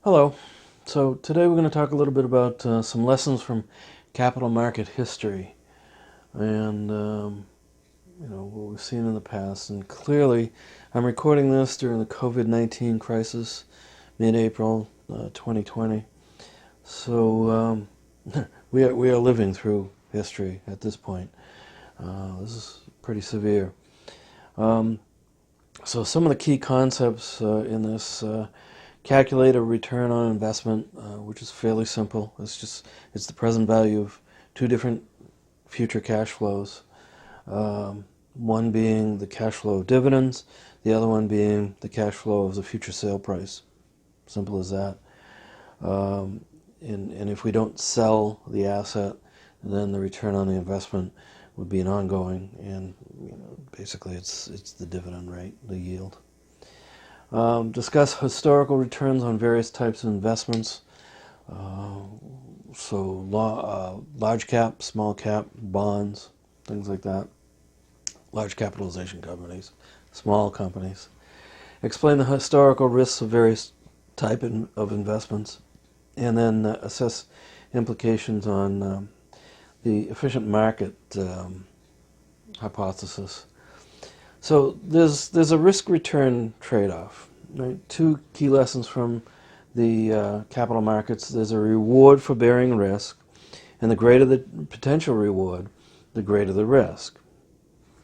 Hello. So today we're going to talk a little bit about some lessons from capital market history and what we've seen in the past. And clearly, I'm recording this during the COVID-19 crisis, mid-April 2020. So we are living through history at this point. This is pretty severe. So some of the key concepts in this calculate a return on investment, which is fairly simple. It's the present value of two different future cash flows. One being the cash flow of dividends, the other one being the cash flow of the future sale price. Simple as that. And if we don't sell the asset, then the return on the investment would be an ongoing, and basically it's the dividend rate, the yield. Discuss historical returns on various types of investments. Large cap, small cap, bonds, things like that. Large capitalization companies, small companies. Explain the historical risks of various types of investments, and then assess implications on the efficient market hypothesis. So there's a risk-return trade-off. Right? Two key lessons from the capital markets. There's a reward for bearing risk, and the greater the potential reward, the greater the risk.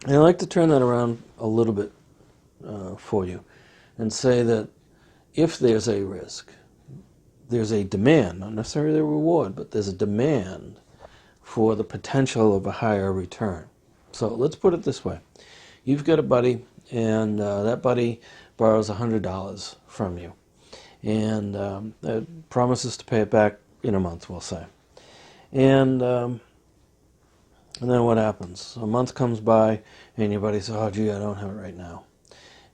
And I'd like to turn that around a little bit for you and say that if there's a risk, there's a demand, not necessarily a reward, but there's a demand for the potential of a higher return. So let's put it this way. You've got a buddy, and that buddy borrows $100 from you, and promises to pay it back in a month, we'll say. And then what happens? A month comes by, and your buddy says, "Oh, gee, I don't have it right now."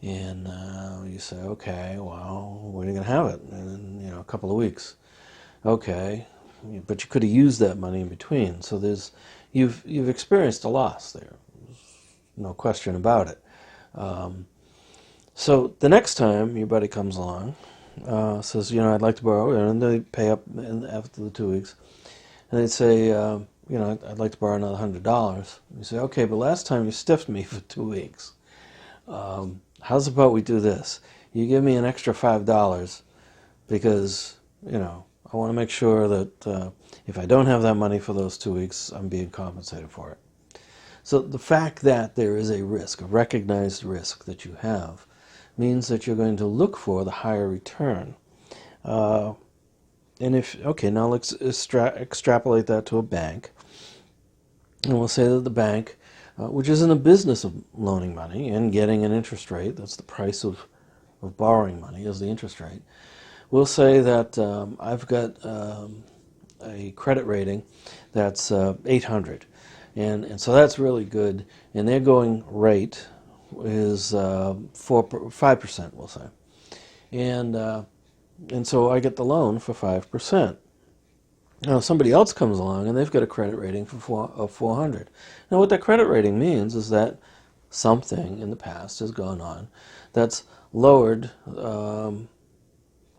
And you say, "Okay, well, when are you going to have it?" In a couple of weeks. Okay, but you could have used that money in between. So you've experienced a loss there. No question about it. So the next time your buddy comes along, says, "I'd like to borrow," and they pay up after the 2 weeks, and they say, "I'd like to borrow another $100." You say, "Okay, but last time you stiffed me for 2 weeks. How's about we do this? You give me an extra $5 because, I want to make sure that if I don't have that money for those 2 weeks, I'm being compensated for it." So the fact that there is a risk, a recognized risk that you have, means that you're going to look for the higher return. Now let's extrapolate that to a bank. And we'll say that the bank, which is in the business of loaning money and getting an interest rate, that's the price of borrowing money, is the interest rate. We'll say that I've got a credit rating that's 800. And so that's really good. And their going rate is 5%, we'll say. And so I get the loan for 5%. Now, somebody else comes along and they've got a credit rating of 400. Now, what that credit rating means is that something in the past has gone on that's lowered the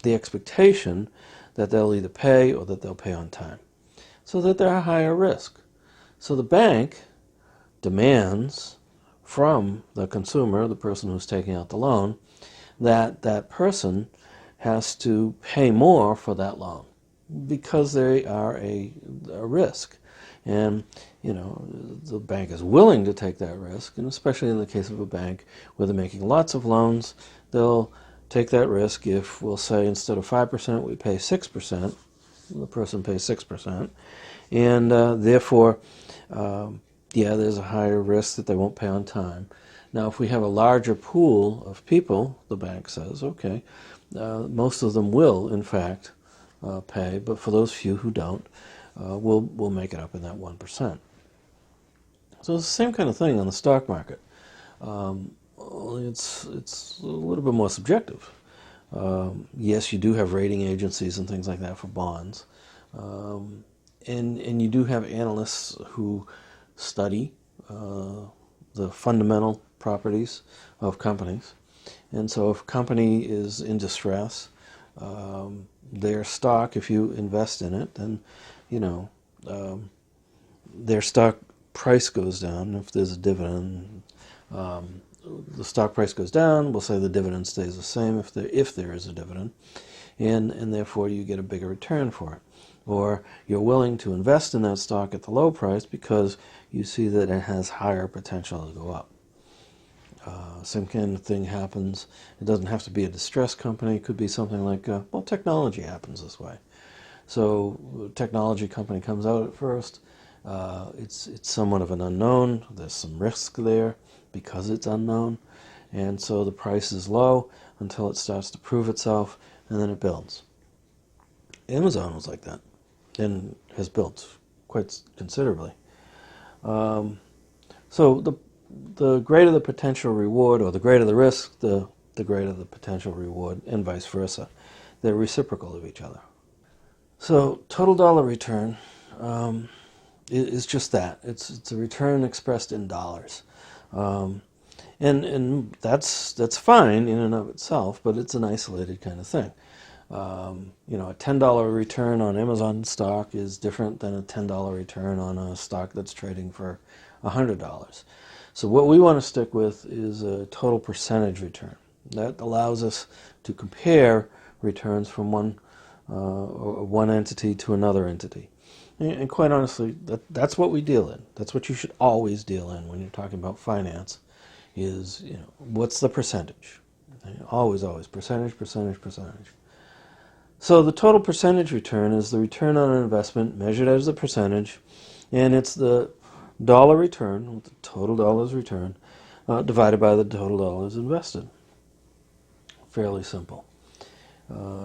expectation that they'll either pay or that they'll pay on time, so that they're a higher risk. So the bank demands from the consumer, the person who's taking out the loan, that that person has to pay more for that loan because they are a risk. And, the bank is willing to take that risk, and especially in the case of a bank where they're making lots of loans, they'll take that risk if, we'll say, instead of 5%, we pay 6%, the person pays 6%, and therefore, there's a higher risk that they won't pay on time. Now, if we have a larger pool of people, the bank says, okay, most of them will, in fact, pay, but for those few who don't, we'll make it up in that 1%. So it's the same kind of thing on the stock market. It's a little bit more subjective. Yes, you do have rating agencies and things like that for bonds. And you do have analysts who study the fundamental properties of companies. And so if a company is in distress, their stock, if you invest in it, then, you know, their stock price goes down. If there's a dividend, the stock price goes down. We'll say the dividend stays the same if there is a dividend, and therefore you get a bigger return for it. Or you're willing to invest in that stock at the low price because you see that it has higher potential to go up. Same kind of thing happens. It doesn't have to be a distressed company. It could be something like, well, technology happens this way. So a technology company comes out at first. It's somewhat of an unknown. There's some risk there because it's unknown. And so the price is low until it starts to prove itself, and then it builds. Amazon was like that and has built quite considerably. So the greater the potential reward, or the greater the risk, the greater the potential reward, and vice versa. They're reciprocal of each other. So total dollar return is just that. It's a return expressed in dollars. And that's fine in and of itself, but it's an isolated kind of thing. You know, a $10 return on Amazon stock is different than a $10 return on a stock that's trading for $100. So what we want to stick with is a total percentage return. That allows us to compare returns from one entity to another entity. And quite honestly, that's what we deal in. That's what you should always deal in when you're talking about finance, is, you know, what's the percentage? Always, percentage. So the total percentage return is the return on an investment measured as a percentage, and it's the dollar return, the total dollars return, divided by the total dollars invested. Fairly simple.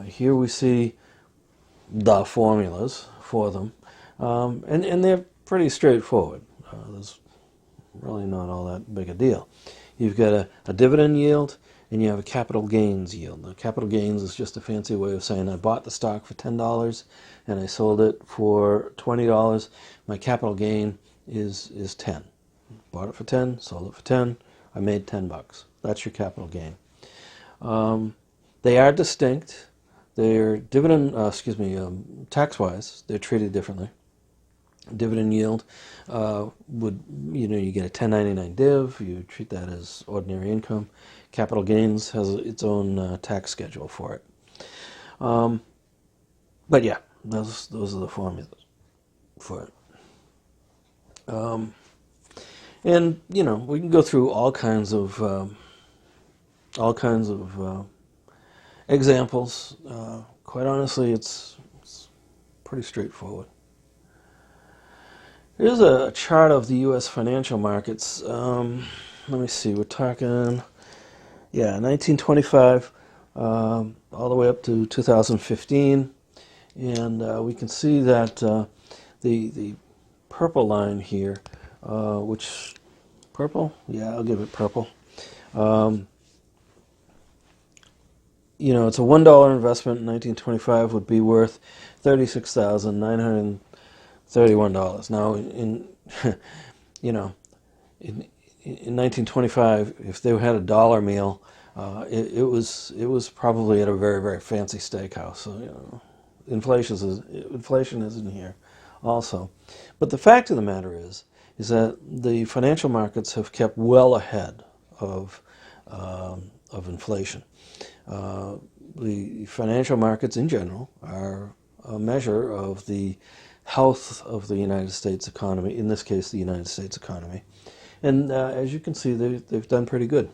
Here we see the formulas for them, and they're pretty straightforward. There's really not all that big a deal. You've got a dividend yield, and you have a capital gains yield. Now, capital gains is just a fancy way of saying I bought the stock for $10 and I sold it for $20. My capital gain is 10. Bought it for 10, sold it for 10. I made $10. That's your capital gain. They are distinct. They're tax-wise, they're treated differently. Dividend yield you get a 1099 div. You treat that as ordinary income. Capital gains has its own tax schedule for it. But yeah, those are the formulas for it. And we can go through all kinds of examples. Quite honestly, it's pretty straightforward. Here's a chart of the U.S. financial markets. Let me see. We're talking, 1925 all the way up to 2015, and we can see that the purple line here, which purple? Yeah, I'll give it purple. It's a $1 investment in 1925 would be worth $36,931. Now, in 1925, if they had a dollar meal, it was probably at a very, very fancy steakhouse. So inflation is in here also. But the fact of the matter is that the financial markets have kept well ahead of inflation. The financial markets in general are a measure of the health of the United States economy, in this case the United States economy. And as you can see, they've done pretty good.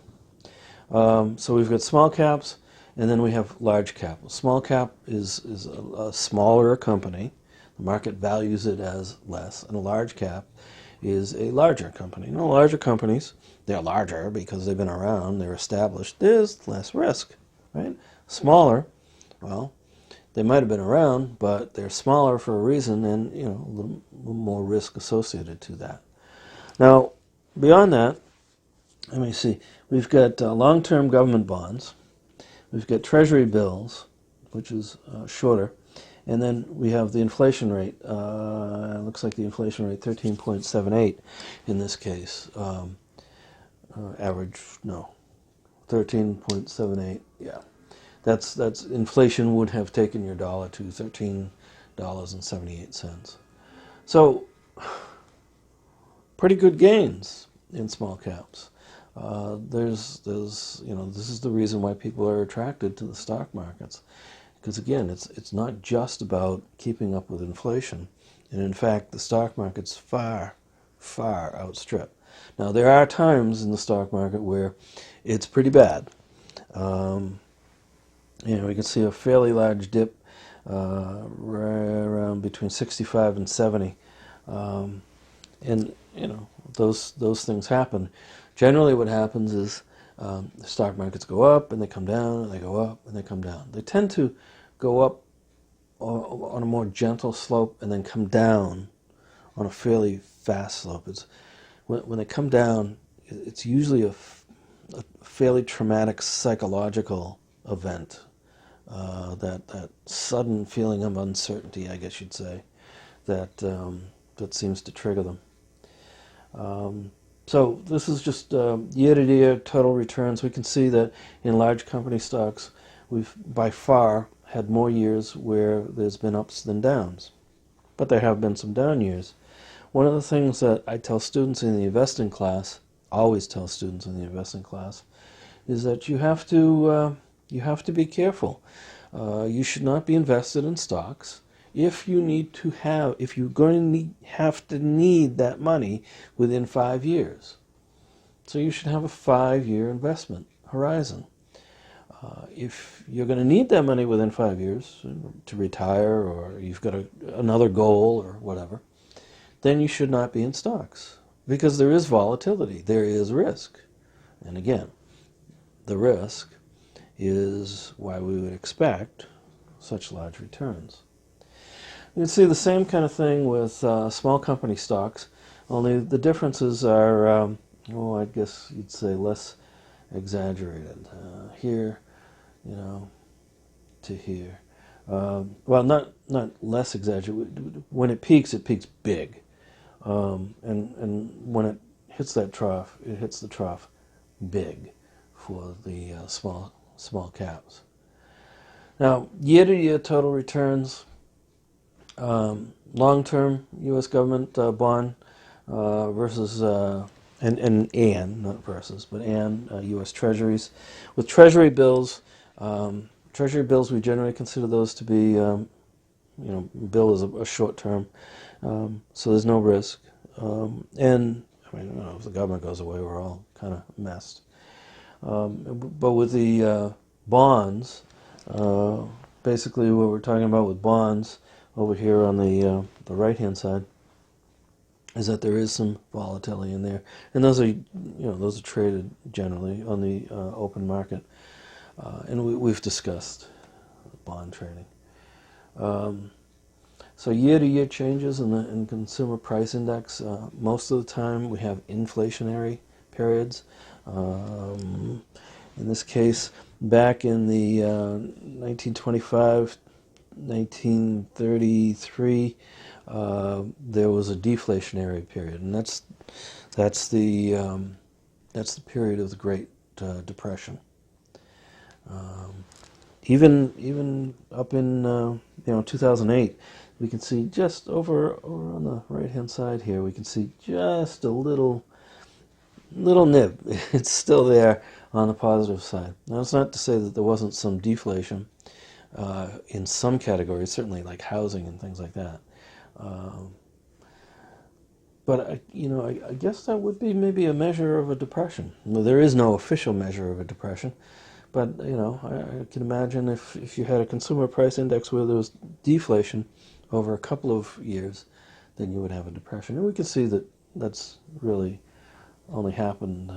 So we've got small caps, and then we have large cap. Small cap is a smaller company. The market values it as less. And a large cap is a larger company. Larger companies, they're larger because they've been around, they're established. There's less risk, right? Smaller, well, they might have been around, but they're smaller for a reason, and a little more risk associated to that. Now, beyond that, let me see. We've got long-term government bonds. We've got treasury bills, which is shorter. And then we have the inflation rate. It looks like the inflation rate, 13.78 in this case. Average, no, 13.78, yeah. that's inflation would have taken your dollar to $13.78. So pretty good gains in small caps. There's this is the reason why people are attracted to the stock markets, because again, it's not just about keeping up with inflation, and in fact, the stock market's far outstrip. Now, there are times in the stock market where it's pretty bad. We can see a fairly large dip right around between 65 and 70. And those things happen. Generally what happens is the stock markets go up and they come down, and they go up and they come down. They tend to go up on a more gentle slope and then come down on a fairly fast slope. When they come down, it's usually a fairly traumatic psychological event, that sudden feeling of uncertainty, I guess you'd say, that seems to trigger them. So this is just year-to-year total returns. We can see that in large company stocks, we've by far had more years where there's been ups than downs. But there have been some down years. One of the things that I tell students in the investing class, always tell students in the investing class, is that you have to be careful. You should not be invested in stocks if you're going to have to need that money within 5 years. So you should have a 5-year investment horizon. If you're going to need that money within 5 years to retire, or you've got another goal or whatever, then you should not be in stocks, because there is volatility, there is risk. And again, the risk is why we would expect such large returns. You can see the same kind of thing with small company stocks, only the differences are, I guess you'd say less exaggerated. Here, to here. Well, not less exaggerated. When it peaks big. And when it hits that trough, it hits the trough big for the small caps. Now, year-to-year total returns, long-term U.S. government bond versus, not versus, but U.S. Treasuries. With Treasury bills, we generally consider those to be, bill is a short term, so there's no risk. And if the government goes away, we're all kind of messed. But with the bonds, basically what we're talking about with bonds over here on the right-hand side is that there is some volatility in there, and those are traded generally on the open market, and we've discussed bond trading. So year-to-year changes in the consumer price index. Most of the time we have inflationary periods. In this case, back in the 1925, 1933, there was a deflationary period, and that's the period of the Great Depression. Even up in 2008, we can see just over on the right-hand side here, we can see just a little nib. It's still there on the positive side. Now, it's not to say that there wasn't some deflation in some categories, certainly like housing and things like that. But I guess that would be maybe a measure of a depression. Well, there is no official measure of a depression, but I can imagine if you had a consumer price index where there was deflation over a couple of years, then you would have a depression. And we can see that that's really only happened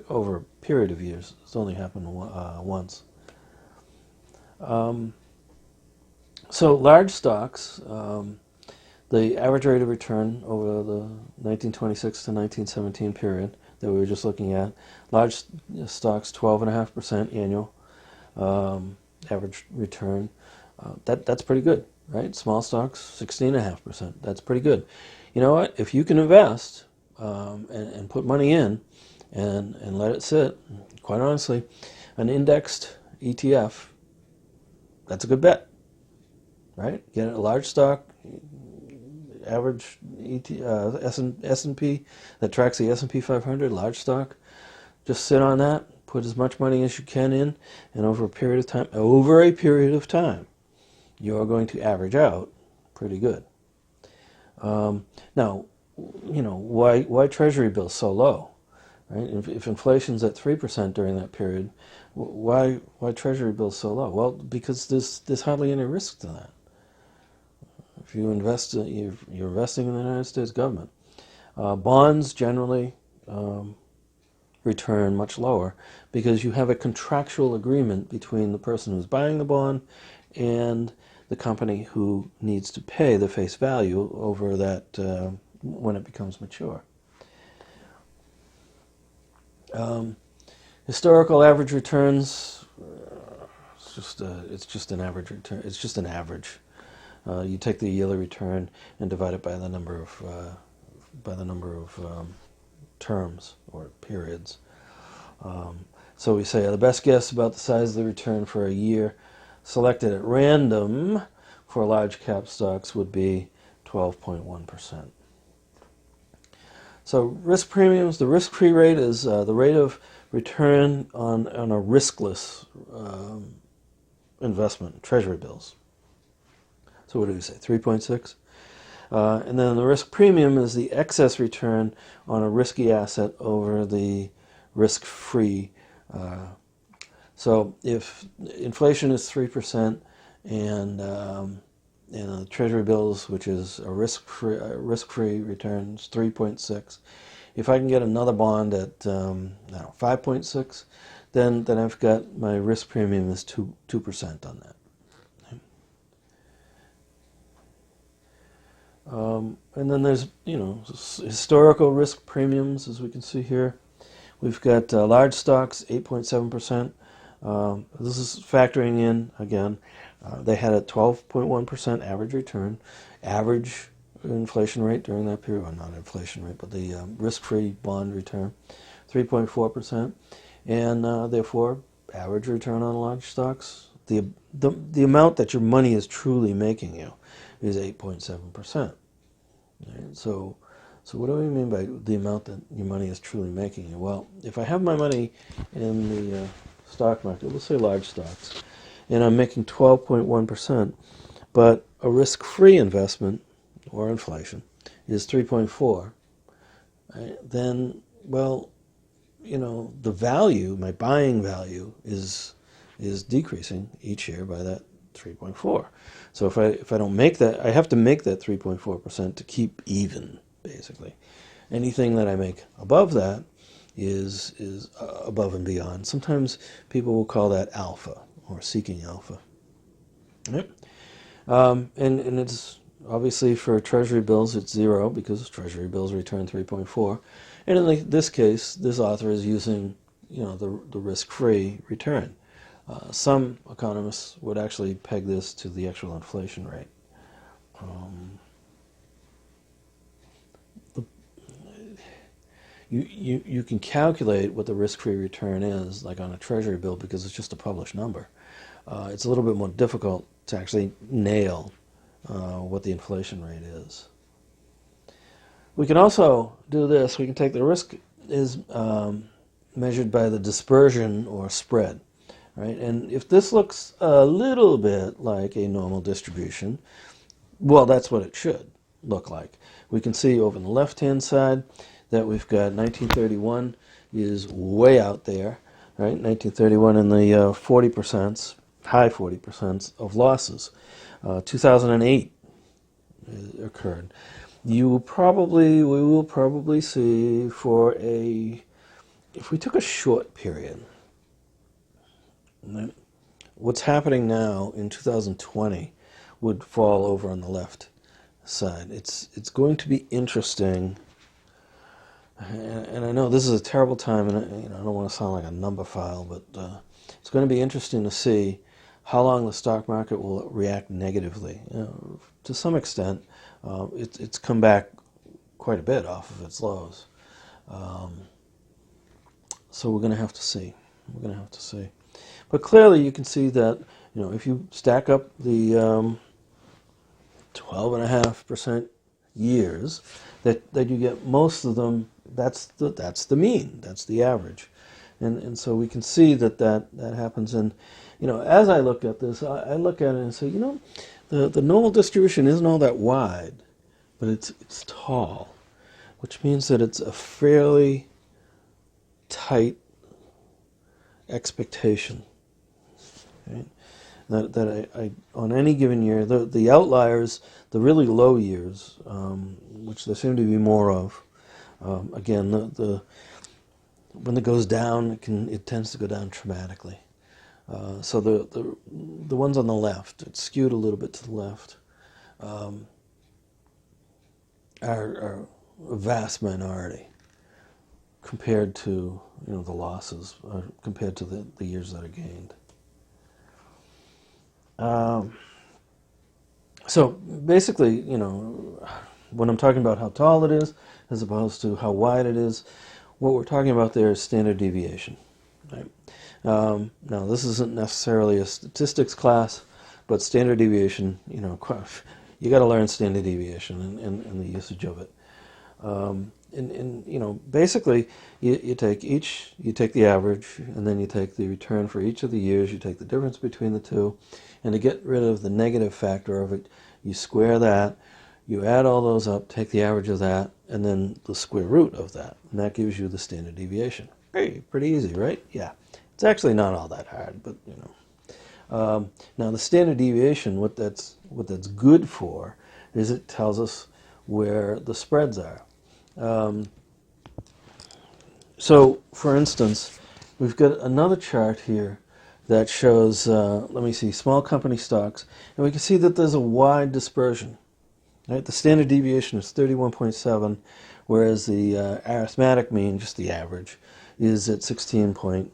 over a period of years. It's only happened once. So large stocks, the average rate of return over the 1926 to 1917 period that we were just looking at, large stocks 12.5% annual average return. That's pretty good, right? Small stocks 16.5%. That's pretty good. You know what? If you can invest and put money in and let it sit, quite honestly, an indexed ETF that's a good bet, right? Get a large stock, average S&P that tracks the S&P 500, large stock. Just sit on that, put as much money as you can in, and over a period of time, you're going to average out pretty good. Now, why Treasury bills so low, right? If inflation's at 3% during that period, why Treasury bills so low? Well, because there's hardly any risk to that. If you invest, you're investing in the United States government. Bonds generally return much lower because you have a contractual agreement between the person who's buying the bond and the company who needs to pay the face value over that when it becomes mature. Historical average returns, it's just an average return. It's just an average. You take the yearly return and divide it by the number of terms or periods. So we say the best guess about the size of the return for a year selected at random for large cap stocks would be 12.1%. So risk premiums, the risk-free rate is the rate of return on a riskless investment, Treasury bills. So what do we say, 3.6? And then the risk premium is the excess return on a risky asset over the risk-free. So if inflation is 3% and Treasury bills, which is a risk-free return, is 3.6. If I can get another bond at 5.6, then I've got my risk premium is 2% on that. And then there's, historical risk premiums, as we can see here. We've got large stocks, 8.7%. This is factoring in, again, they had a 12.1% average return, average inflation rate during that period, well, not inflation rate, but the risk-free bond return, 3.4%, and therefore, average return on large stocks, the amount that your money is truly making you is 8.7%. Right? So what do we mean by the amount that your money is truly making you? Well, if I have my money in the stock market, let's say large stocks, and I'm making 12.1%, but a risk-free investment, or inflation, is 3.4, right? Then, well, the value, my buying value, is decreasing each year by that 3.4. So if I don't make that, I have to make that 3.4% to keep even, basically. Anything that I make above that is above and beyond. Sometimes people will call that alpha or seeking alpha. Yep. And it's obviously for Treasury bills it's 0 because Treasury bills return 3.4. And in this case, this author is using the risk-free return. Some economists would actually peg this to the actual inflation rate. You can calculate what the risk-free return is, like on a Treasury bill, because it's just a published number. It's a little bit more difficult to actually nail what the inflation rate is. We can also do this. We can take the risk is measured by the dispersion or spread. Right? And if this looks a little bit like a normal distribution, well, that's what it should look like. We can see over on the left-hand side that we've got 1931 is way out there, right? 1931 in the 40%, high 40% of losses. 2008 occurred. We will probably see if we took a short period, what's happening now in 2020 would fall over on the left side. It's going to be interesting, and I know this is a terrible time, and I don't want to sound like a number file, but it's going to be interesting to see how long the stock market will react negatively. To some extent, it's come back quite a bit off of its lows. So we're going to have to see. But clearly you can see that if you stack up the 12.5% years, that you get most of them. That's the mean. That's the average, and so we can see that happens. And as I look at this, I look at it and say, the normal distribution isn't all that wide, but it's tall, which means that it's a fairly tight expectation. Right? That I on any given year, the outliers, the really low years, which there seem to be more of, again, when it goes down, it tends to go down dramatically. So the ones on the left, it's skewed a little bit to the left, are a vast minority compared to the losses, compared to the years that are gained. So basically, when I'm talking about how tall it is, as opposed to how wide it is, what we're talking about there is standard deviation. Right? Now, this isn't necessarily a statistics class, but standard deviation, you got to learn standard deviation and the usage of it. Basically, you take the average, and then you take the return for each of the years. You take the difference between the two, and to get rid of the negative factor of it, you square that. You add all those up, take the average of that, and then the square root of that, and that gives you the standard deviation. Hey, pretty easy, right? Yeah, it's actually not all that hard, but now the standard deviation, what that's good for, is it tells us where the spreads are. So, for instance, we've got another chart here that shows, let me see, small company stocks, and we can see that there's a wide dispersion. Right? The standard deviation is 31.7, whereas the arithmetic mean, just the average, is at 16 point.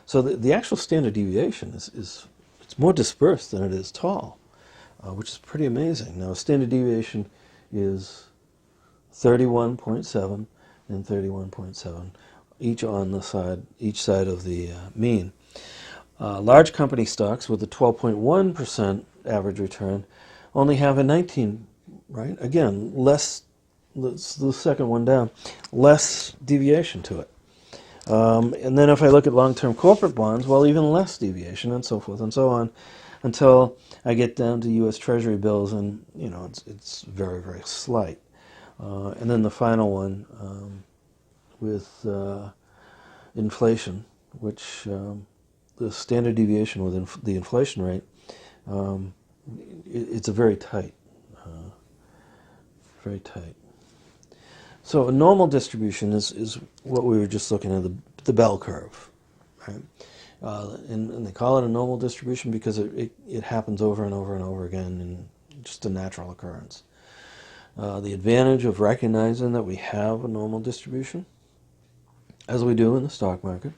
So the actual standard deviation is it's more dispersed than it is tall, which is pretty amazing. Now, standard deviation is 31.7 and 31.7, each side of the mean. Large company stocks with a 12.1% average return only have a 19, right? Again, less, the second one down, less deviation to it. And then if I look at long-term corporate bonds, well, even less deviation, and so forth and so on, until I get down to U.S. Treasury bills, and it's very, very slight. And then the final one with inflation, which the standard deviation with the inflation rate, it's a very tight, very tight. So a normal distribution is what we were just looking at, the bell curve, right? And they call it a normal distribution because it happens over and over and over again, in just a natural occurrence. The advantage of recognizing that we have a normal distribution, as we do in the stock market,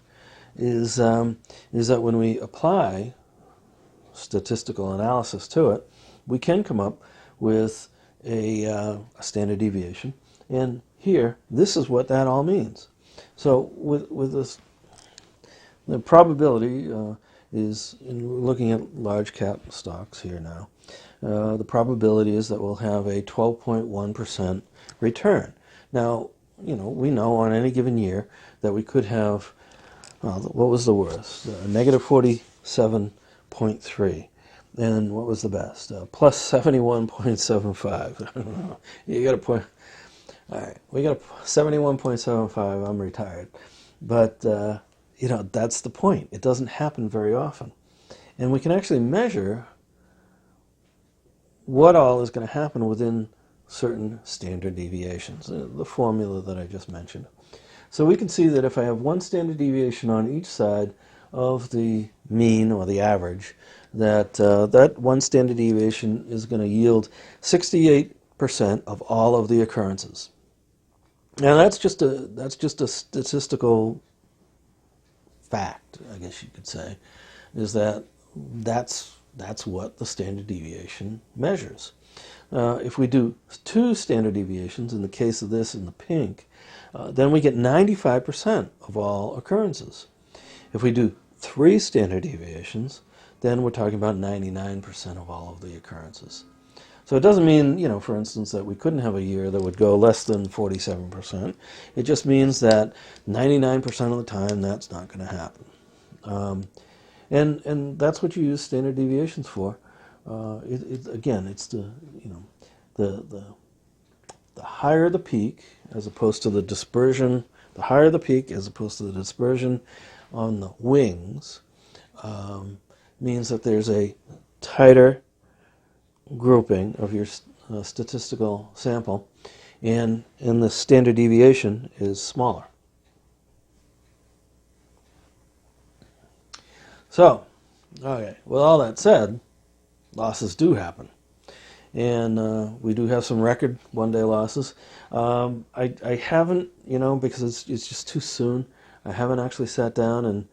is that when we apply statistical analysis to it, we can come up with a standard deviation. And here, this is what that all means. So with this, the probability is, in looking at large cap stocks here now, the probability is that we'll have a 12.1% return. Now, we know on any given year that we could have, what was the worst? Negative 47.3. And what was the best? Plus 71.75. You got a point. All right, we got a 71.75. I'm retired. But, that's the point. It doesn't happen very often. And we can actually measure what all is going to happen within certain standard deviations, the formula that I just mentioned. So we can see that if I have one standard deviation on each side of the mean or the average, that that one standard deviation is going to yield 68% of all of the occurrences. Now that's just a statistical fact, I guess you could say, is that's what the standard deviation measures. If we do two standard deviations, in the case of this in the pink, then we get 95% of all occurrences. If we do three standard deviations, then we're talking about 99% of all of the occurrences. So it doesn't mean, for instance, that we couldn't have a year that would go less than 47%. It just means that 99% of the time that's not going to happen. And that's what you use standard deviations for. Again, it's the higher the peak as opposed to the dispersion. The higher the peak as opposed to the dispersion on the wings means that there's a tighter grouping of your statistical sample, and the standard deviation is smaller. So, okay, with all that said, losses do happen. And we do have some record one-day losses. I haven't, because it's just too soon, I haven't actually sat down and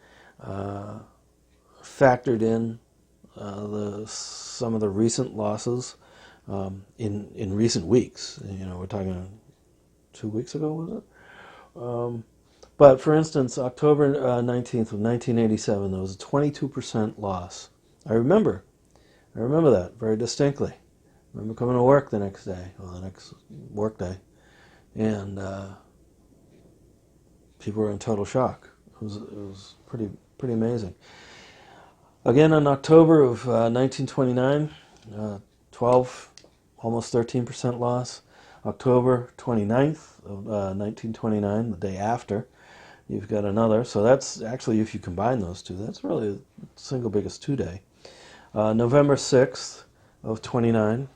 factored in some of the recent losses in recent weeks. We're talking 2 weeks ago, was it? But for instance, October 19th of 1987, there was a 22% loss. I remember that very distinctly. I remember coming to work the next day, the next work day, and people were in total shock. It was pretty amazing. Again, in October of 1929, 12, almost 13% loss. October 29th of 1929, the day after, you've got another. So that's actually, if you combine those two, that's really the single biggest two-day. November 6th of 29.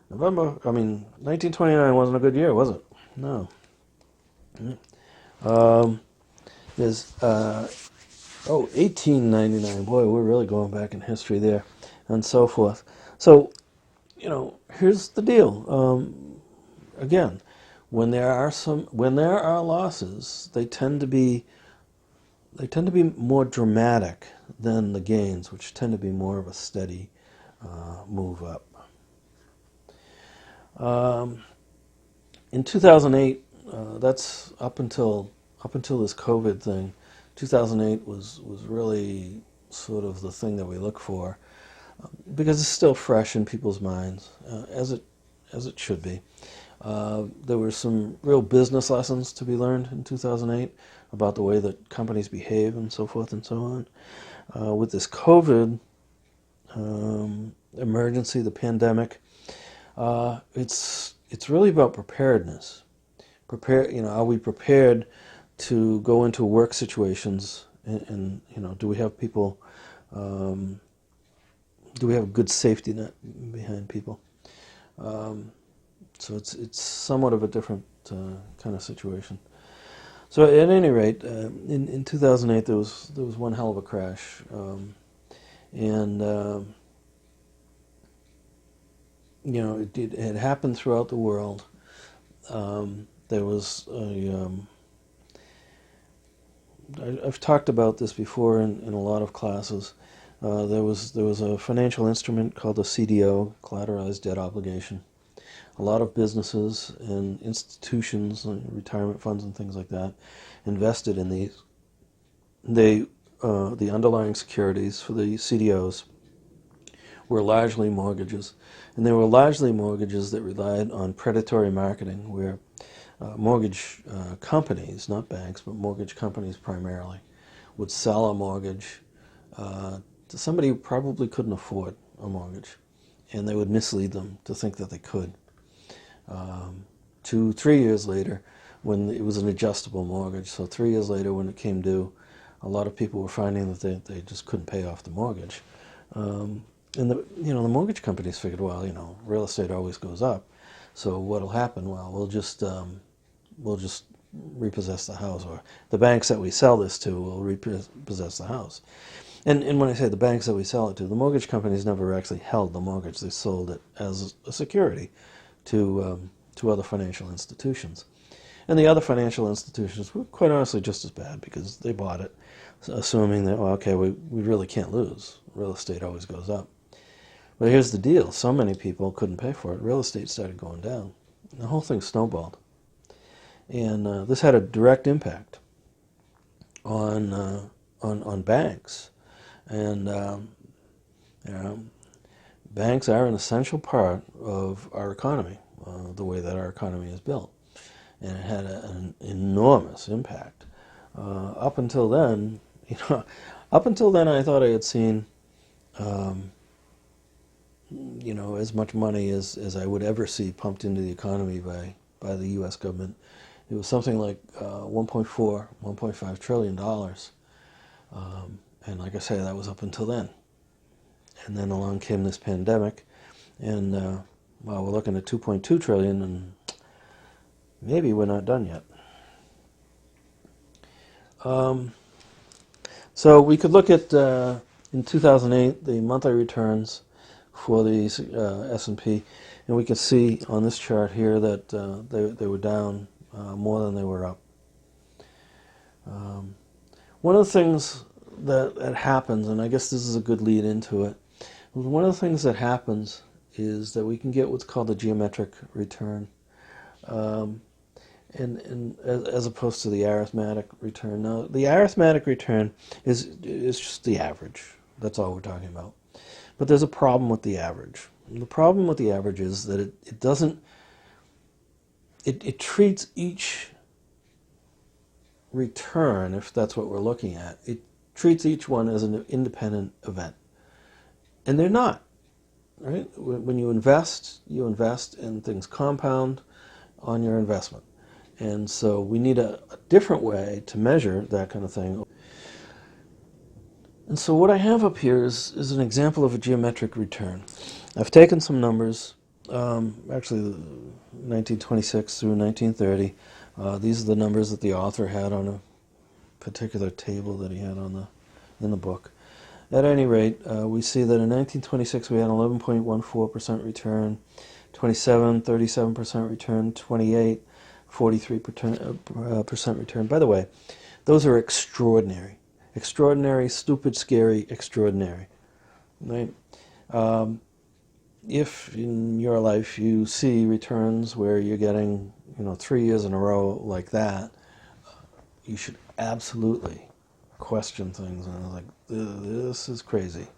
1929 wasn't a good year, was it? No. There's 1899. Boy, we're really going back in history there, and so forth. So, here's the deal. Again, when there are losses, they tend to be more dramatic than the gains, which tend to be more of a steady move up. In 2008, that's up until this COVID thing. 2008 was really sort of the thing that we look for, because it's still fresh in people's minds, as it should be. There were some real business lessons to be learned in 2008 about the way that companies behave and so forth and so on. With this COVID emergency, the pandemic, it's really about preparedness. Are we prepared to go into work situations, and do we have people? Do we have a good safety net behind people? So it's somewhat of a different kind of situation. So at any rate, in 2008 there was one hell of a crash, and it had happened throughout the world. There was I've talked about this before in a lot of classes. There was a financial instrument called the CDO, collateralized debt obligation. A lot of businesses and institutions and retirement funds and things like that invested in these. The underlying securities for the CDOs were largely mortgages, and they were largely mortgages that relied on predatory marketing, where mortgage companies, not banks, but mortgage companies primarily, would sell a mortgage to somebody who probably couldn't afford a mortgage, and they would mislead them to think that they could. 2-3 years later, when it was an adjustable mortgage, so 3 years later when it came due, a lot of people were finding that they just couldn't pay off the mortgage. And the mortgage companies figured, well, real estate always goes up, so what'll happen? Well, we'll just repossess the house, or the banks that we sell this to will repossess the house. And when I say the banks that we sell it to, the mortgage companies never actually held the mortgage; they sold it as a security to other financial institutions. And the other financial institutions were quite honestly just as bad, because they bought it assuming that, well, okay, we really can't lose. Real estate always goes up. But here's the deal. So many people couldn't pay for it. Real estate started going down. The whole thing snowballed. And this had a direct impact on banks. And you know, banks are an essential part of our economy, the way that our economy is built. And it had an enormous impact. Up until then, up until then, I thought I had seen, as much money as I would ever see pumped into the economy by the U.S. government. It was something like 1.4, 1.5 trillion dollars. And like I say, that was up until then. And then along came this pandemic, and we're looking at 2.2 trillion, and maybe we're not done yet. So we could look at in 2008 the monthly returns for the S&P, and we can see on this chart here that they were down more than they were up. One of the things that happens, and I guess this is a good lead into it, one of the things that happens is that we can get what's called a geometric return, and as opposed to the arithmetic return. Now, the arithmetic return is just the average. That's all we're talking about. But there's a problem with the average. And the problem with the average is that it doesn't, it treats each return, if that's what we're looking at, it treats each one as an independent event. And they're not, right? When you invest, and things compound on your investment. And so we need a different way to measure that kind of thing. And so what I have up here is an example of a geometric return. I've taken some numbers, actually 1926 through 1930. These are the numbers that the author had on a particular table that he had in the book. At any rate, we see that in 1926 we had 11.14% return, 27, 37% return, 28, 43% return. By the way, those are extraordinary. Extraordinary, stupid, scary, extraordinary. Right? If in your life you see returns where you're getting 3 years in a row like that, you should absolutely question things. And I was like, this is crazy.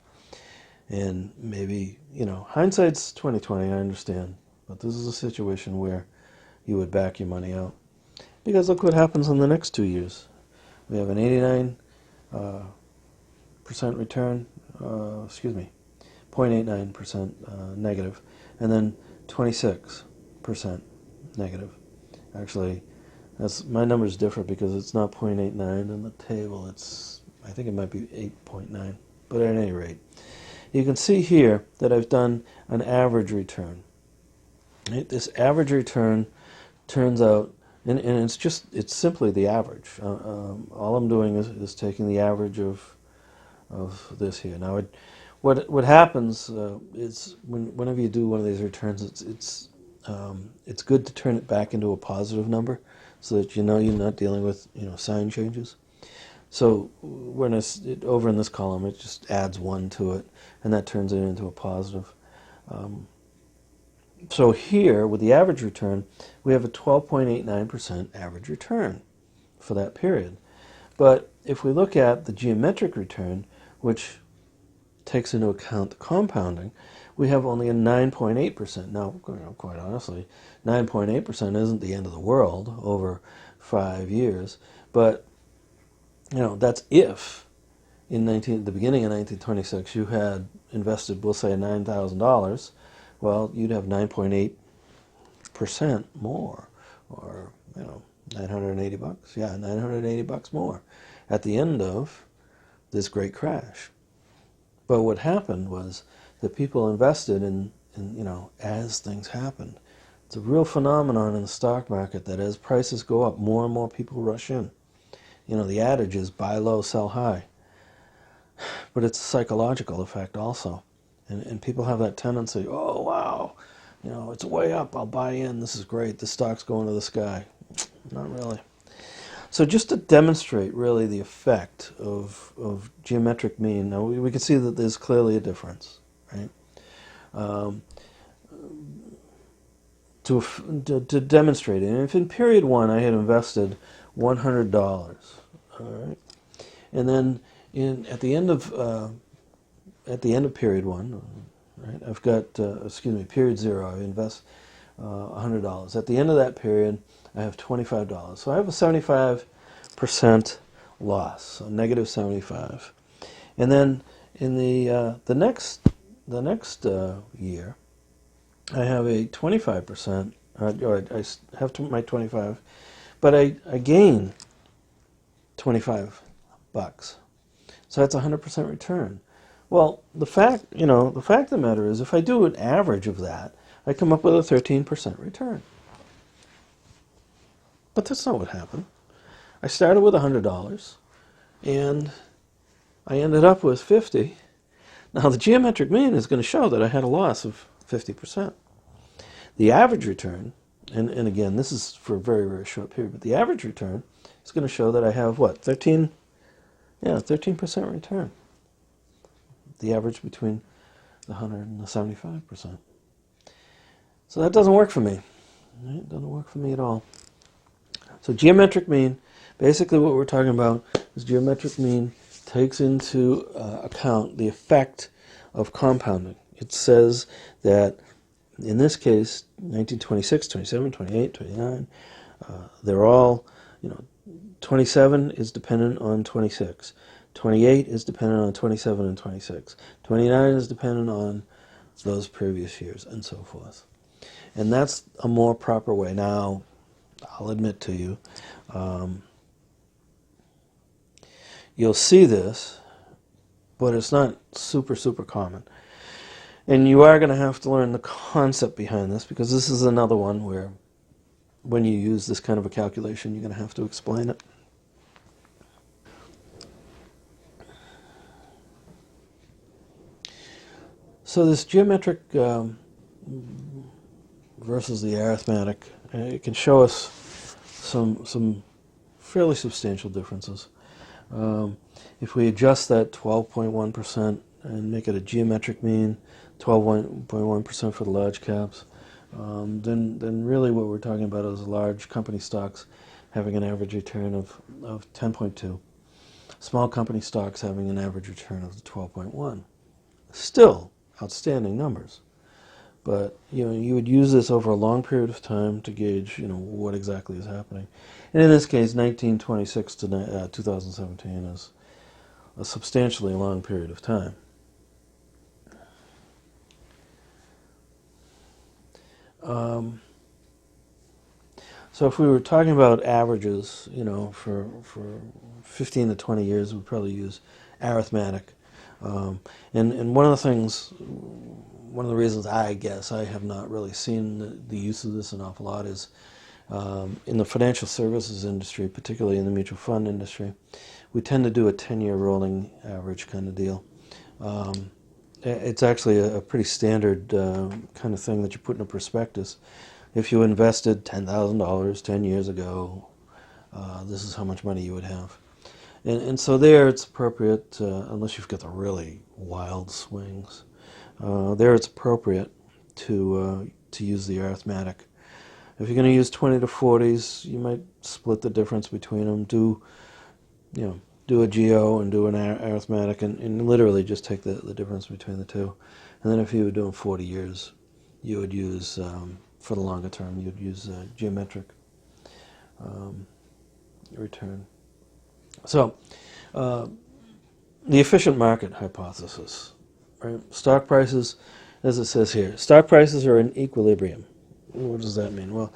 And maybe, hindsight's 20/20, I understand. But this is a situation where you would back your money out. Because look what happens in the next 2 years. We have an 89% return, 0.89% negative, and then 26% negative. Actually, my numbers differ because it's not 0.89 in the table. I think it might be 8.9. But at any rate, you can see here that I've done an average return. Right? This average return turns out, and it's simply the average. All I'm doing is taking the average of this here. Now, what happens is whenever you do one of these returns, it's good to turn it back into a positive number, so that you're not dealing with sign changes. So over in this column, it just adds 1 to it, and that turns it into a positive. So here, with the average return, we have a 12.89% average return for that period. But if we look at the geometric return, which takes into account the compounding, we have only a 9.8%. Now, quite honestly, 9.8% isn't the end of the world over 5 years, but that's if in the beginning of 1926 you had invested, we'll say, $9,000. Well, you'd have 9.8% more, or $980. Yeah, $980 more at the end of this great crash. But what happened was that people invested in as things happened. It's a real phenomenon in the stock market that as prices go up, more and more people rush in. The adage is buy low, sell high. But it's a psychological effect also. And people have that tendency, oh, wow, it's way up, I'll buy in, this is great, the stock's going to the sky. Not really. So just to demonstrate really the effect of geometric mean, now we can see that there's clearly a difference, right? To demonstrate it, and if in period 1 I had invested $100, all right, and then at the end of at the end of period 1, right, I've got, period 0, I invest $100. At the end of that period, I have $25. So I have a 75% loss, so negative 75. And then in the next year, I have a 25%, or I have my 25, but I gain 25 bucks. So that's a 100% return. Well, the fact of the matter is, if I do an average of that, I come up with a 13% return. But that's not what happened. I started with $100, and I ended up with 50. Now, the geometric mean is going to show that I had a loss of 50%. The average return, and again, this is for a very, very short period, but the average return is going to show that I have what? 13% return. The average between the 100 and the 75%. So that doesn't work for me. It doesn't work for me at all. So geometric mean, basically what we're talking about is geometric mean takes into account the effect of compounding. It says that in this case, 1926, 27, 28, 29, they're all, 27 is dependent on 26. 28 is dependent on 27 and 26. 29 is dependent on those previous years, and so forth. And that's a more proper way. Now, I'll admit to you, you'll see this, but it's not super, super common. And you are going to have to learn the concept behind this, because this is another one where when you use this kind of a calculation, you're going to have to explain it. So this geometric versus the arithmetic, it can show us some fairly substantial differences. If we adjust that 12.1% and make it a geometric mean, 12.1% for the large caps, then really what we're talking about is large company stocks having an average return of 10.2. Small company stocks having an average return of 12.1. Still outstanding numbers. But you would use this over a long period of time to gauge what exactly is happening. And in this case, 1926 to 2017 is a substantially long period of time. So if we were talking about averages, for 15 to 20 years, we'd probably use arithmetic. And one of the reasons I guess I have not really seen the use of this an awful lot is in the financial services industry, particularly in the mutual fund industry, we tend to do a 10-year rolling average kind of deal. It's actually a pretty standard kind of thing that you put in a prospectus. If you invested $10,000 10 years ago, this is how much money you would have. And so there it's appropriate, unless you've got the really wild swings, there it's appropriate to use the arithmetic. If you're going to use 20 to 40s, you might split the difference between them. Do a geo and do an arithmetic, and literally just take the difference between the two. And then if you were doing 40 years, you would use, for the longer term, you'd use geometric return. So, the efficient market hypothesis, right? Stock prices, as it says here, stock prices are in equilibrium. What does that mean? Well,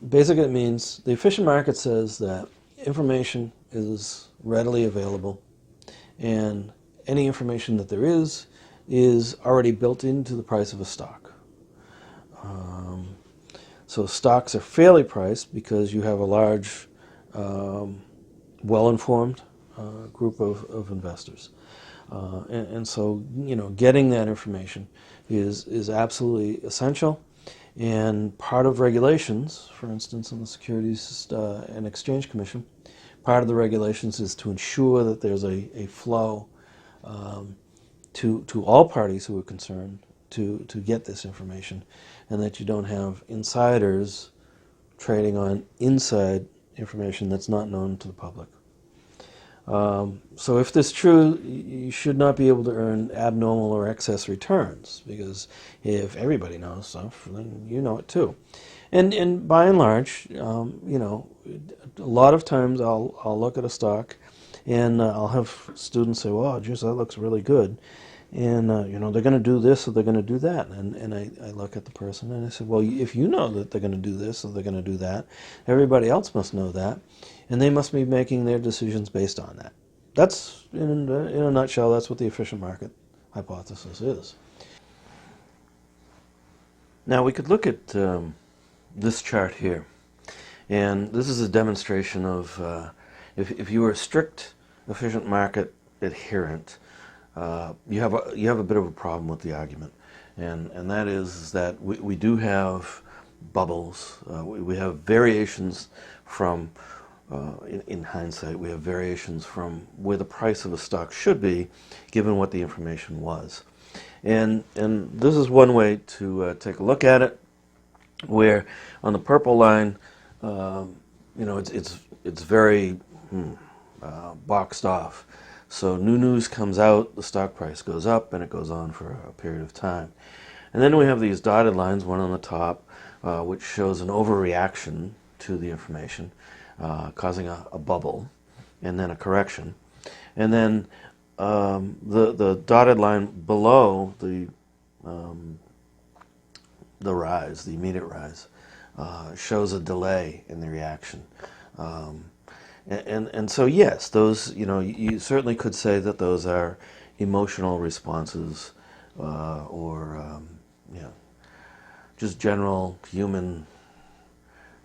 basically it means the efficient market says that information is readily available, and any information that there is already built into the price of a stock. So stocks are fairly priced because you have a large, well-informed group of investors. And so, getting that information is absolutely essential. And part of regulations, for instance, in the Securities and Exchange Commission, part of the regulations is to ensure that there's a flow to all parties who are concerned to get this information, and that you don't have insiders trading on inside information that's not known to the public. So if this is true, you should not be able to earn abnormal or excess returns, because if everybody knows stuff, then you know it too. And by and large, a lot of times I'll look at a stock, and I'll have students say, "Well, geez, that looks really good," and they're going to do this or they're going to do that, and I look at the person and I said, "Well, if you know that they're going to do this or they're going to do that, everybody else must know that, and they must be making their decisions based on that." That's in a nutshell. That's what the efficient market hypothesis is. Now we could look at this chart here. And this is a demonstration of if you were a strict efficient market adherent, you have a bit of a problem with the argument, and that is that we do have bubbles. We have variations from in hindsight, we have variations from where the price of a stock should be, given what the information was. And this is one way to take a look at it, where on the purple line, it's very boxed off. So new news comes out, the stock price goes up, and it goes on for a period of time. And then we have these dotted lines, one on the top, which shows an overreaction to the information, causing a bubble, and then a correction. And then the dotted line below the rise, the immediate rise, shows a delay in the reaction. And so yes, those, you certainly could say that those are emotional responses, or just general human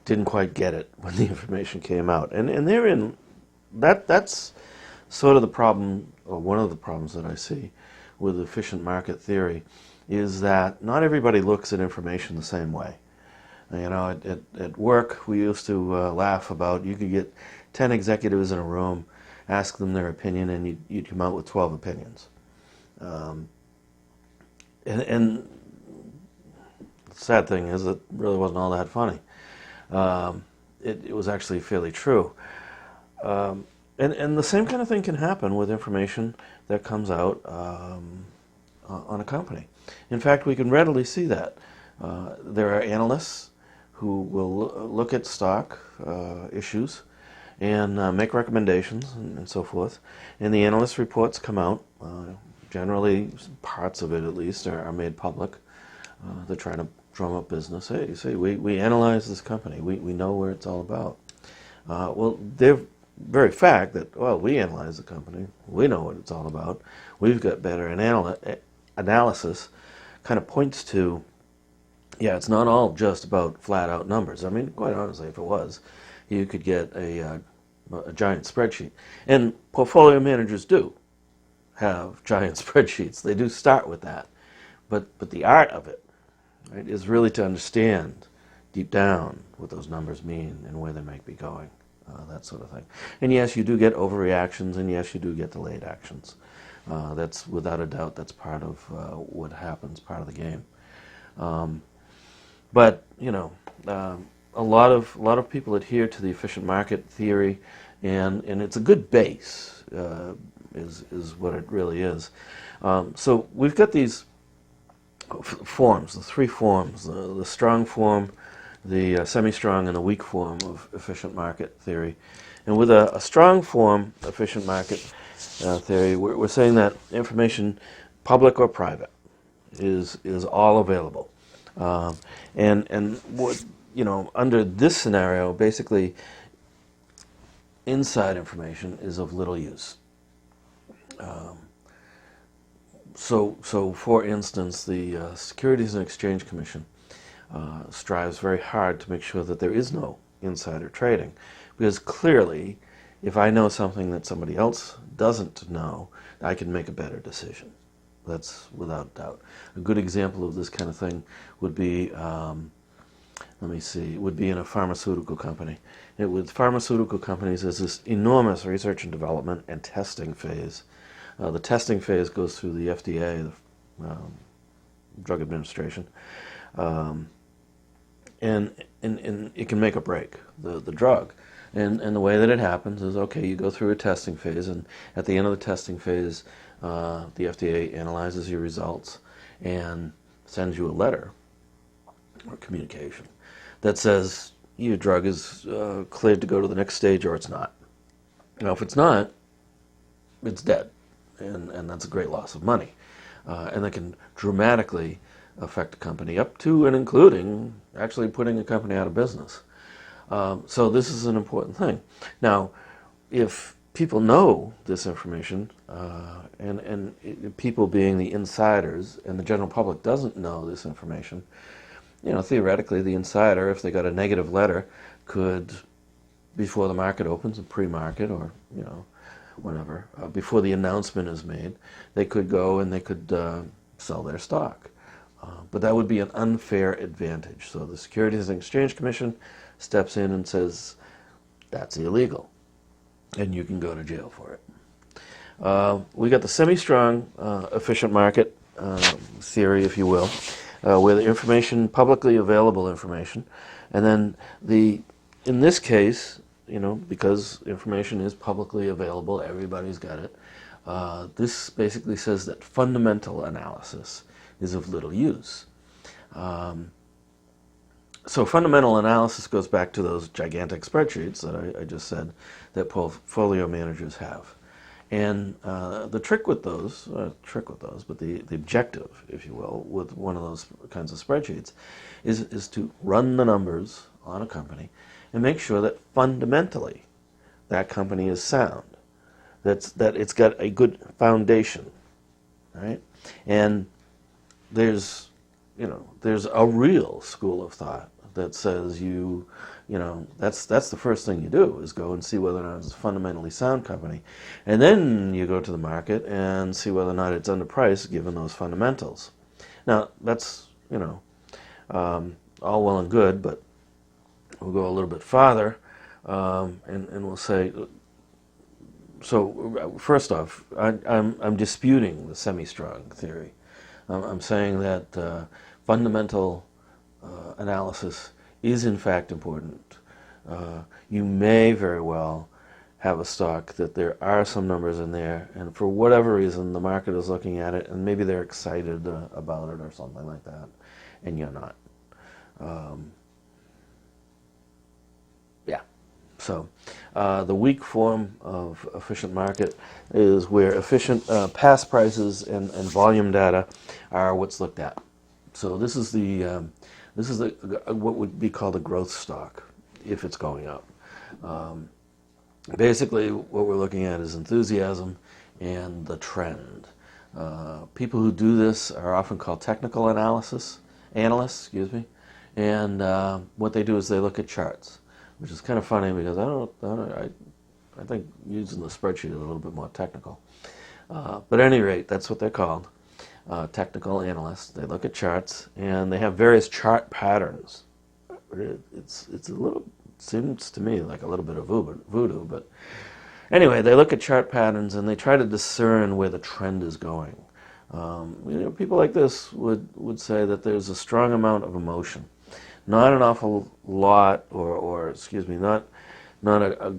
didn't quite get it when the information came out. And therein, that's sort of the problem, or one of the problems that I see with efficient market theory, is that not everybody looks at information the same way. At work, we used to laugh about, you could get 10 executives in a room, ask them their opinion, and you'd come out with 12 opinions. And the sad thing is, it really wasn't all that funny. It was actually fairly true. And the same kind of thing can happen with information that comes out on a company. In fact, we can readily see that. There are analysts who will look at stock issues and make recommendations and so forth. And the analyst reports come out. Generally, parts of it at least are made public. They're trying to drum up business. Hey, you see, we analyze this company. We know where it's all about. Well, they're very fact that, well, we analyze the company. We know what it's all about. We've got better analysis. Kind of points to, yeah, it's not all just about flat out numbers. I mean, quite honestly, if it was, you could get a giant spreadsheet. And portfolio managers do have giant spreadsheets. They do start with that. But the art of it, right, is really to understand deep down what those numbers mean and where they might be going, that sort of thing. And yes, you do get overreactions, and yes, you do get delayed actions. That's without a doubt, that's part of what happens, part of the game. But a lot of people adhere to the efficient market theory, and it's a good base, is what it really is. So we've got these forms, the three forms: the strong form, the semi-strong, and the weak form of efficient market theory. And with a strong form efficient market theory, we're saying that information, public or private, is all available. And what, under this scenario, basically, inside information is of little use. So for instance, the Securities and Exchange Commission strives very hard to make sure that there is no insider trading, because clearly, if I know something that somebody else doesn't know, I can make a better decision. That's without doubt. A good example of this kind of thing would be, would be in a pharmaceutical company. With pharmaceutical companies, there's this enormous research and development and testing phase. The testing phase goes through the FDA, the Drug Administration, and it can make or break the drug. And the way that it happens is, okay, you go through a testing phase, and at the end of the testing phase, the FDA analyzes your results and sends you a letter or communication that says your drug is cleared to go to the next stage or it's not. Now, if it's not, it's dead, and that's a great loss of money. And that can dramatically affect a company, up to and including actually putting a company out of business. So this is an important thing. Now, if people know this information, people being the insiders, and the general public doesn't know this information, theoretically the insider, if they got a negative letter, could, before the market opens, a pre-market, or, whenever, before the announcement is made, they could go and they could sell their stock. But that would be an unfair advantage. So the Securities and Exchange Commission steps in and says, that's illegal, and you can go to jail for it. We got the semi-strong efficient market theory, if you will, where the information, publicly available information, and then in this case, because information is publicly available, everybody's got it, this basically says that fundamental analysis is of little use. So fundamental analysis goes back to those gigantic spreadsheets that I just said that portfolio managers have. And the trick with those, but the objective, if you will, with one of those kinds of spreadsheets is to run the numbers on a company and make sure that fundamentally that company is sound, that it's got a good foundation, right? And there's a real school of thought that says that's the first thing you do, is go and see whether or not it's a fundamentally sound company, and then you go to the market and see whether or not it's underpriced given those fundamentals. Now that's all well and good, but we'll go a little bit farther, and we'll say, so first off, I'm disputing the semi-strong theory. I'm saying that fundamental analysis is in fact important. You may very well have a stock that there are some numbers in there, and for whatever reason the market is looking at it and maybe they're excited about it or something like that, and you're not. So the weak form of efficient market is where efficient past prices and volume data are what's looked at. So this is what would be called a growth stock if it's going up. Basically, what we're looking at is enthusiasm and the trend. People who do this are often called technical analysts, and what they do is they look at charts, which is kind of funny because I think using the spreadsheet is a little bit more technical. But at any rate, that's what they're called, technical analysts. They look at charts, and they have various chart patterns. It's a little, seems to me like a little bit of voodoo, but anyway, they look at chart patterns and they try to discern where the trend is going. People like this would say that there's a strong amount of emotion. Not an awful lot, or excuse me, not a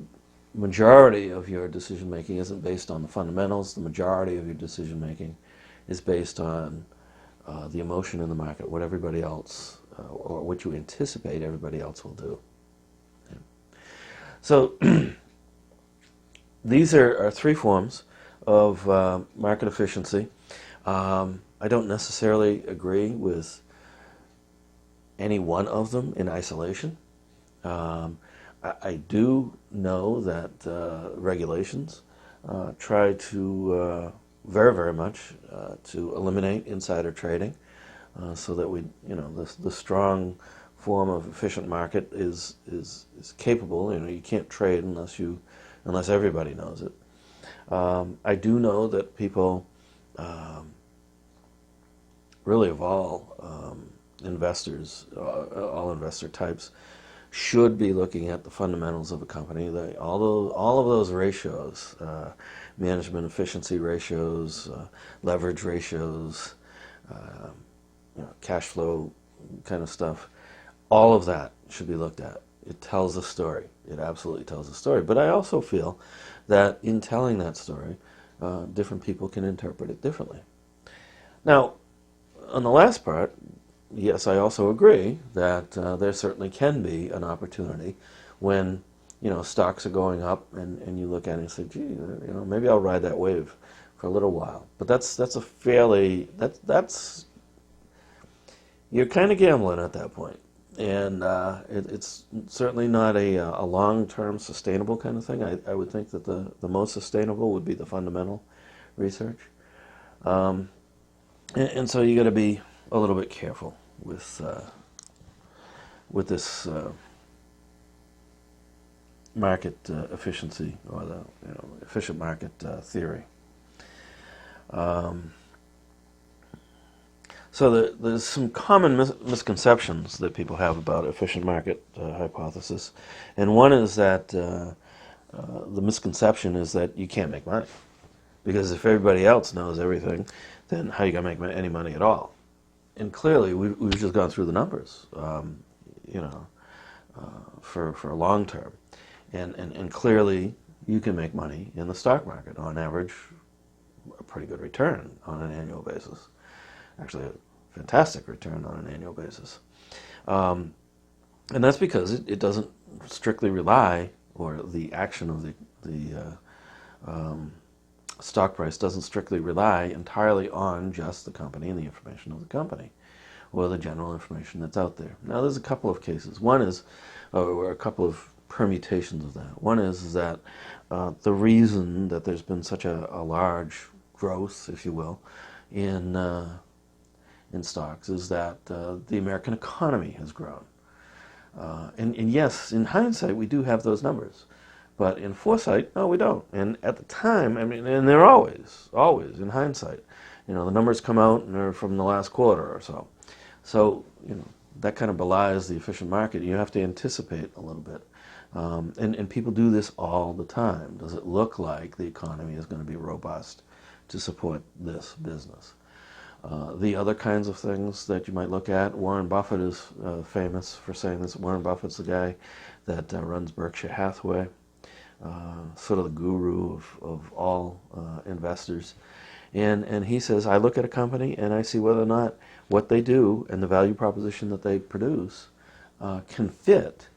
majority of your decision making isn't based on the fundamentals. The majority of your decision making is based on the emotion in the market, what everybody else, or what you anticipate everybody else will do. Okay. So these are three forms of market efficiency. I don't necessarily agree with any one of them in isolation. I do know that regulations try to very, very much to eliminate insider trading, so that the strong form of efficient market is capable. You can't trade unless everybody knows it. I do know that people, really of all investors, all investor types, should be looking at the fundamentals of a company. All of those ratios, management efficiency ratios, leverage ratios, cash flow kind of stuff, all of that should be looked at. it tells a story. It absolutely tells a story. But I also feel that in telling that story, different people can interpret it differently. Now, on the last part, yes, I also agree that there certainly can be an opportunity when stocks are going up, and you look at it and say, gee, maybe I'll ride that wave for a little while. But that's a fairly that's you're kind of gambling at that point, and it's certainly not a long-term sustainable kind of thing. I would think that the most sustainable would be the fundamental research, and so you got to be a little bit careful with this market efficiency, or the efficient market theory. So there's some common misconceptions that people have about efficient market hypothesis, and one is that the misconception is that you can't make money, because if everybody else knows everything, then how are you going to make any money at all? And clearly, we've just gone through the numbers, for a long term, and clearly you can make money in the stock market on average, a pretty good return on an annual basis. Actually, a fantastic return on an annual basis. And that's because it doesn't strictly rely, or the action of the stock price doesn't strictly rely entirely on just the company and the information of the company, or the general information that's out there. Now, there's a couple of cases. One is, or a couple of permutations of that. One is that the reason that there's been such a large growth, if you will, in stocks is that the American economy has grown. And yes, in hindsight, we do have those numbers. But in foresight, no, we don't. And at the time, and they're always in hindsight. The numbers come out and they're from the last quarter or so. So, that kind of belies the efficient market. You have to anticipate a little bit. And people do this all the time. Does it look like the economy is going to be robust to support this business? The other kinds of things that you might look at, Warren Buffett is famous for saying this. Warren Buffett's the guy that runs Berkshire Hathaway, sort of the guru of all investors. And he says, I look at a company and I see whether or not what they do and the value proposition that they produce can fit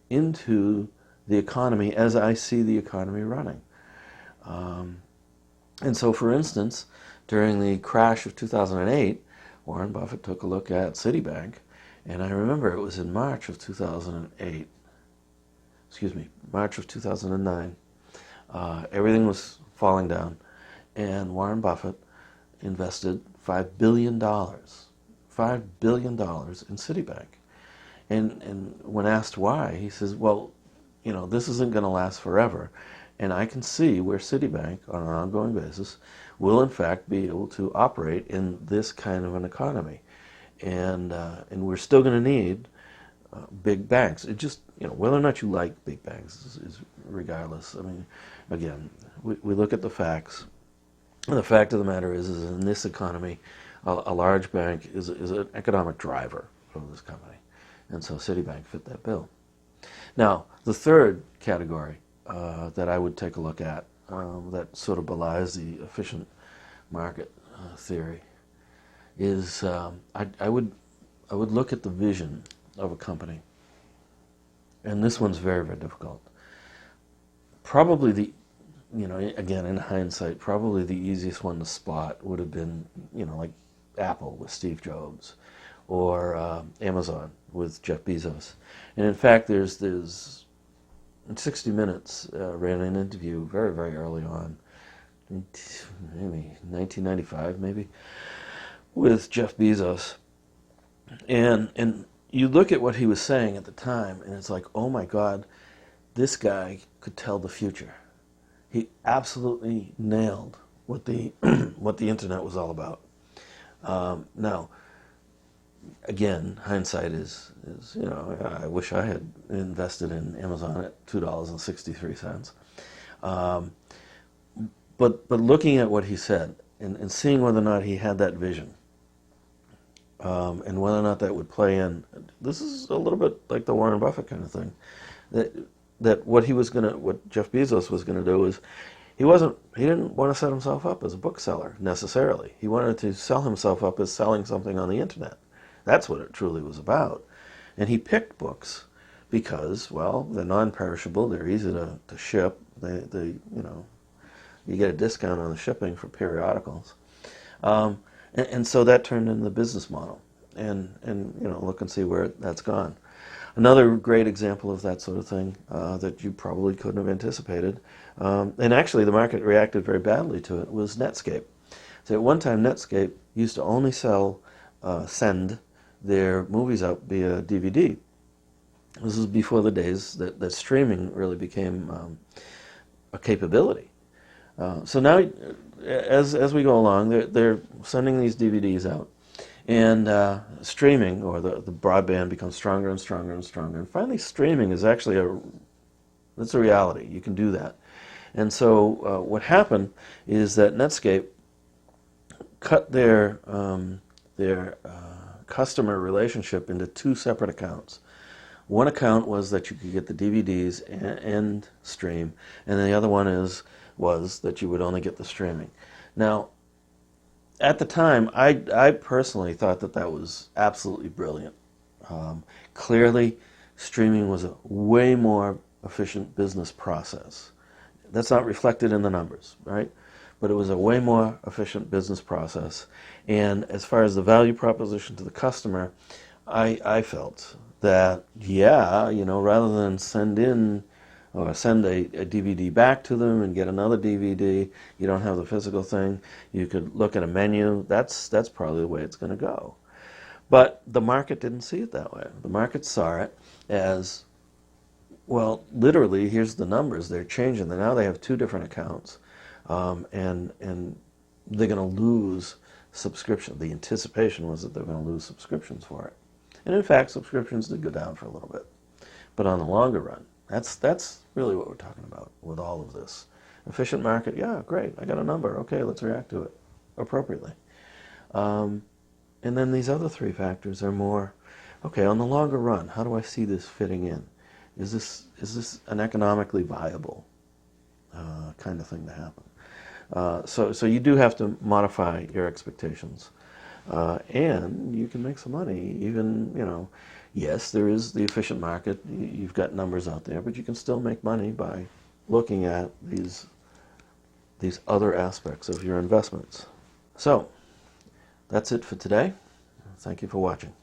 into the economy as I see the economy running. And so, for instance, during the crash of 2008, Warren Buffett took a look at Citibank, and I remember it was in March of 2008, March of 2009. Everything was falling down, and Warren Buffett invested $5 billion in Citibank. And when asked why, he says, well, this isn't going to last forever, and I can see where Citibank, on an ongoing basis, will in fact be able to operate in this kind of an economy. And we're still going to need big banks. It just, whether or not you like big banks is regardless. Again, we look at the facts, and the fact of the matter is in this economy, a large bank is an economic driver of this company. And so Citibank fit that bill. Now, the third category that I would take a look at that sort of belies the efficient market theory is I would look at the vision of a company. And this one's very, very difficult. Probably again, in hindsight, probably the easiest one to spot would have been, like Apple with Steve Jobs, or Amazon with Jeff Bezos. And in fact, there's 60 Minutes ran an interview very, very early on, maybe 1995, maybe, with Jeff Bezos. And you look at what he was saying at the time, and it's like, oh my God, this guy could tell the future. He absolutely nailed what the what the internet was all about. Now, again, hindsight is I wish I had invested in Amazon at $2.63. But looking at what he said and seeing whether or not he had that vision, and whether or not that would play in. This is a little bit like the Warren Buffett kind of thing. That what Jeff Bezos was gonna do is he didn't want to set himself up as a bookseller necessarily. He wanted to sell himself up as selling something on the internet. That's what it truly was about. And he picked books because, well, they're non-perishable, they're easy to ship, you get a discount on the shipping for periodicals. And so that turned into the business model. And look and see where that's gone. Another great example of that sort of thing that you probably couldn't have anticipated, and actually the market reacted very badly to it, was Netscape. So at one time Netscape used to only send their movies out via DVD. This was before the days that streaming really became a capability. So now, as we go along, they're sending these DVDs out, and streaming, or the broadband, becomes stronger and stronger and stronger. And finally, streaming is actually that's a reality. You can do that. And so what happened is that Netscape cut their customer relationship into two separate accounts. One account was that you could get the DVDs and stream, and the other one was that you would only get the streaming. Now, at the time, I personally thought that was absolutely brilliant. Clearly, streaming was a way more efficient business process. That's not reflected in the numbers, right? But it was a way more efficient business process. And as far as the value proposition to the customer, I felt that, yeah, rather than send a DVD back to them and get another DVD, you don't have the physical thing, you could look at a menu, that's probably the way it's going to go. But the market didn't see it that way. The market saw it as, well, literally, here's the numbers, they're changing. Now they have two different accounts, and they're going to lose subscription. The anticipation was that they're going to lose subscriptions for it. And in fact, subscriptions did go down for a little bit. But on the longer run, that's really what we're talking about with all of this. Efficient market, yeah, great, I got a number, okay, let's react to it appropriately. And then these other three factors are more, okay, on the longer run, how do I see this fitting in? Is this an economically viable kind of thing to happen? So you do have to modify your expectations. And you can make some money, even, yes, there is the efficient market, you've got numbers out there, but you can still make money by looking at these other aspects of your investments. So, that's it for today. Thank you for watching.